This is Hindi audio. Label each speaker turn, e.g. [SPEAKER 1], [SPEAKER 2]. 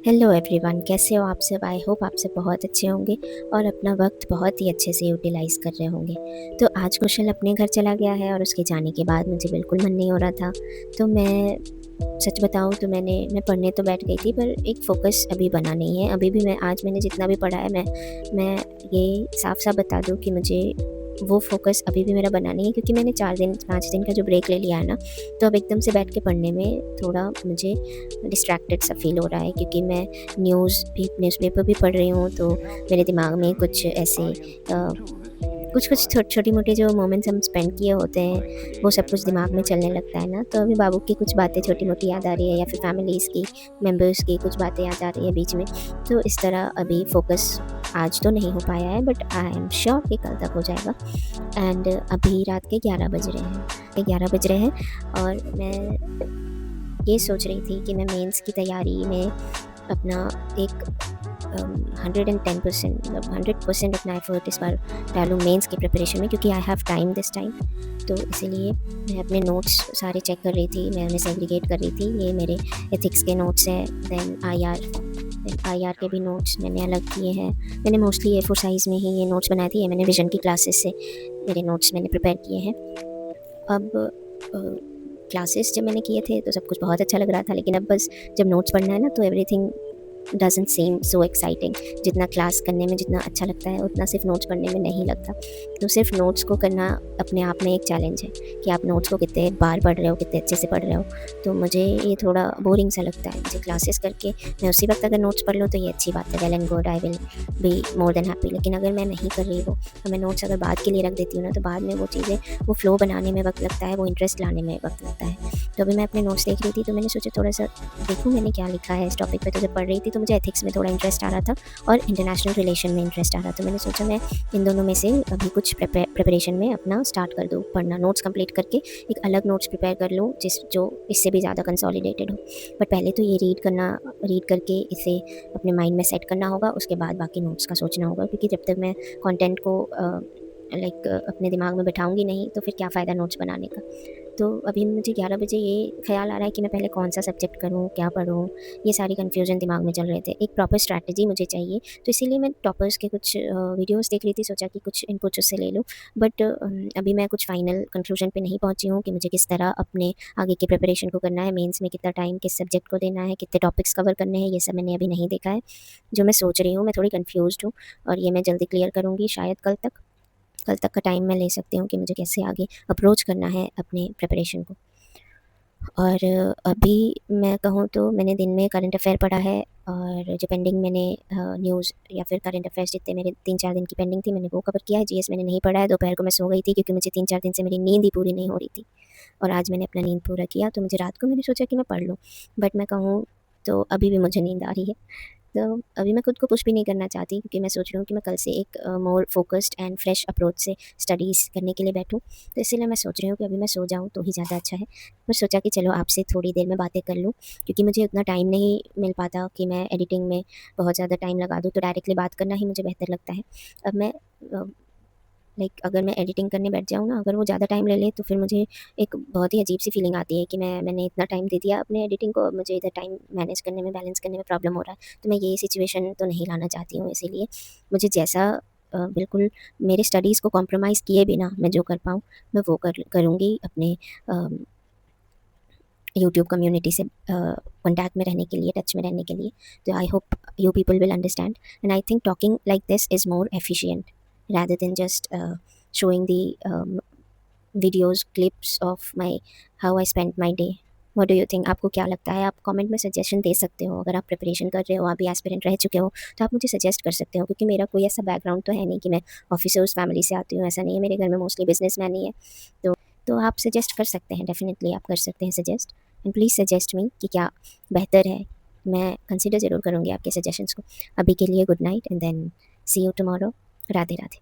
[SPEAKER 1] हेलो एवरीवन, कैसे हो आप सब? आई होप आप सब बहुत अच्छे होंगे और अपना वक्त बहुत ही अच्छे से यूटिलाइज़ कर रहे होंगे। तो आज कुशल अपने घर चला गया है और उसके जाने के बाद मुझे बिल्कुल मन नहीं हो रहा था। तो मैं सच बताऊँ तो मैं पढ़ने तो बैठ गई थी, पर एक फ़ोकस अभी बना नहीं है। अभी भी मैंने जितना भी पढ़ा है, मैं ये साफ-साफ बता दूँ कि मुझे वो फ़ोकस अभी भी मेरा बना नहीं है, क्योंकि मैंने 4 दिन 5 दिन का जो ब्रेक ले लिया है ना, तो अब एकदम से बैठ के पढ़ने में थोड़ा मुझे डिस्ट्रैक्टेड सा फ़ील हो रहा है, क्योंकि मैं न्यूज़पेपर भी पढ़ रही हूँ, तो मेरे दिमाग में कुछ ऐसे कुछ-कुछ छोटी-मोटी जो मोमेंट्स हम स्पेंड किए होते हैं, वो सब कुछ दिमाग में चलने लगता है ना, तो अभी बाबू की कुछ बातें छोटी-मोटी याद आ रही है, या फिर फैमिलीज़ की मेंबर्स की कुछ बातें याद आ रही है बीच में। तो इस तरह अभी फ़ोकस आज तो नहीं हो पाया है, बट आई एम श्योर कि कल तक हो जाएगा। एंड अभी रात के 11 बज रहे हैं, 11 बज रहे हैं और मैं ये सोच रही थी कि मैं मेंस की तैयारी में अपना एक 110% मतलब 100% अपना एफर्ट इस बार डालूँ मेंस की प्रिपरेशन में, क्योंकि I have time this time. तो इसीलिए मैं अपने नोट्स सारे चेक कर रही थी, मैं उन्हें सेग्रीगेट कर रही थी। ये मेरे एथिक्स के नोट्स हैं, देन आईआर के भी नोट्स मैंने अलग किए हैं। मैंने मोस्टली ए4 साइज़ में ही ये नोट्स बनाए थे। ये मैंने विज़न की क्लासेस से मेरे नोट्स मैंने प्रिपेयर किए हैं। अब क्लासेस जब मैंने किए थे तो सब कुछ बहुत अच्छा लग रहा था, लेकिन अब बस जब नोट्स पढ़ना है ना, तो everything doesn't seem so exciting. जितना क्लास करने में जितना अच्छा लगता है, उतना सिर्फ नोट्स पढ़ने में नहीं लगता। तो सिर्फ नोट्स को करना अपने आप में एक चैलेंज है कि आप नोट्स को कितने बार पढ़ रहे हो, कितने अच्छे से पढ़ रहे हो। तो मुझे ये थोड़ा बोरिंग सा लगता है। मुझे क्लासेस करके मैं उसी वक्त अगर नोट्स पढ़ लूँ तो ये अच्छी बात है, well and good, I will be more than happy. लेकिन अगर मैं नहीं कर रही हूँ और मैं नोट्स अगर बाद के लिए रख देती हूँ ना, तो बाद में वो चीज़ें, वो फ्लो बनाने में वक्त लगता है, वो इंटरेस्ट लाने में वक्त लगता है। तो अभी मैं अपने नोट्स देख रही थी, तो मैंने सोचा थोड़ा सा देखूँ मैंने क्या लिखा है इस टॉपिक पे। तो जब पढ़ रही थी तो मुझे एथिक्स में थोड़ा इंटरेस्ट आ रहा था और इंटरनेशनल रिलेशन में इंटरेस्ट आ रहा था। तो मैंने सोचा मैं इन दोनों में से अभी कुछ प्रिपरेशन में अपना स्टार्ट कर दूँ पढ़ना, नोट्स कंप्लीट करके एक अलग नोट्स प्रिपेयर कर लूँ जो इससे भी ज़्यादा कंसोलिडेटेड हो। बट पहले तो ये रीड करके इसे अपने माइंड में सेट करना होगा, उसके बाद बाकी नोट्स का सोचना होगा, क्योंकि जब तक मैं कंटेंट को अपने दिमाग में बिठाऊंगी नहीं, तो फिर क्या फ़ायदा नोट्स बनाने का। तो अभी मुझे 11 बजे ये ख़्याल आ रहा है कि मैं पहले कौन-सा सब्जेक्ट करूँ, क्या पढ़ूँ? ये सारी कन्फ्यूज़न दिमाग में चल रहे थे। एक प्रॉपर स्ट्रैटेजी मुझे चाहिए, तो इसीलिए मैं टॉपर्स के कुछ वीडियोज़ देख रही थी, सोचा कि कुछ इनपुट उससे ले लूँ। बट अभी मैं कुछ फाइनल कंक्लूज़न पे नहीं पहुँची हूँ कि मुझे किस तरह अपने आगे की प्रिपरेशन को करना है, मेंस में कितना टाइम किस सब्जेक्ट को देना है, कितने टॉपिक्स कवर करने हैं, ये सब मैंने अभी नहीं देखा है। जो मैं सोच रही हूँ, मैं थोड़ी कन्फ्यूज़्ड हूँ और ये मैं जल्दी क्लियर करूँगी शायद कल तक। कल तक का टाइम मैं ले सकती हूँ कि मुझे कैसे आगे अप्रोच करना है अपने प्रिपरेशन को। और अभी मैं कहूँ तो मैंने दिन में करंट अफ़ेयर पढ़ा है, और जो पेंडिंग मैंने न्यूज़ या फिर करंट अफ़ेयर्स जितने मेरे 3-4 दिन की पेंडिंग थी, मैंने वो कवर किया है। जीएस मैंने नहीं पढ़ा है, दोपहर को मैं सो गई थी क्योंकि मुझे 3-4 दिन से मेरी नींद ही पूरी नहीं हो रही थी। और आज मैंने अपना नींद पूरा किया, तो मुझे रात को मैंने सोचा कि मैं पढ़ लूँ। बट मैं कहूँ तो अभी भी मुझे नींद आ रही है। तो अभी मैं खुद को पुश भी नहीं करना चाहती, क्योंकि मैं सोच रही हूँ कि मैं कल से एक more focused and fresh approach से स्टडीज़ करने के लिए बैठूँ। तो इसीलिए मैं सोच रही हूँ कि अभी मैं सो जाऊँ तो ही ज़्यादा अच्छा है। पर सोचा कि चलो आपसे थोड़ी देर में बातें कर लूँ, क्योंकि मुझे उतना टाइम नहीं मिल पाता कि मैं एडिटिंग में बहुत ज़्यादा टाइम लगा दूँ, तो डायरेक्टली बात करना ही मुझे बेहतर लगता है। अब मैं अगर मैं एडिटिंग करने बैठ जाऊँ ना, अगर वो ज़्यादा टाइम ले ले, तो फिर मुझे एक बहुत ही अजीब सी फीलिंग आती है कि मैंने इतना टाइम दे दिया अपने एडिटिंग को, अब मुझे इधर टाइम मैनेज करने में, बैलेंस करने में प्रॉब्लम हो रहा है। तो मैं ये सिचुएशन तो नहीं लाना चाहती हूँ, इसीलिए मुझे जैसा बिल्कुल मेरे स्टडीज़ को कॉम्प्रोमाइज़ किए बिना मैं जो कर पाऊँ, मैं वो करूँगी अपने यूट्यूब कम्युनिटी से कॉन्टैक्ट में रहने के लिए, टच में रहने के लिए। तो I hope you people will understand, and I think talking like this is more efficient rather than just showing the videos, clips of my how I spent my day. What do you think? आपको क्या लगता है? आप कमेंट में सजेशन दे सकते हो। अगर आप प्रिपरेशन कर रहे हो, आप भी एस्पिरेंट रह चुके हो, तो आप मुझे सजेस्ट कर सकते हो, क्योंकि मेरा कोई ऐसा बैकग्राउंड तो है नहीं कि मैं ऑफिसर्स फैमिली से आती हूँ, ऐसा नहीं है। मेरे घर में मोस्टली बिजनेसमैन ही है। तो आप सजेस्ट कर सकते हैं, डेफिनेटली आप कर सकते हैं suggest, and please suggest me कि क्या बेहतर है। मैं कंसिडर ज़रूर करूँगी आपके सजेशंस को। अभी के लिए good night, and then see you tomorrow. Radhe Radhe.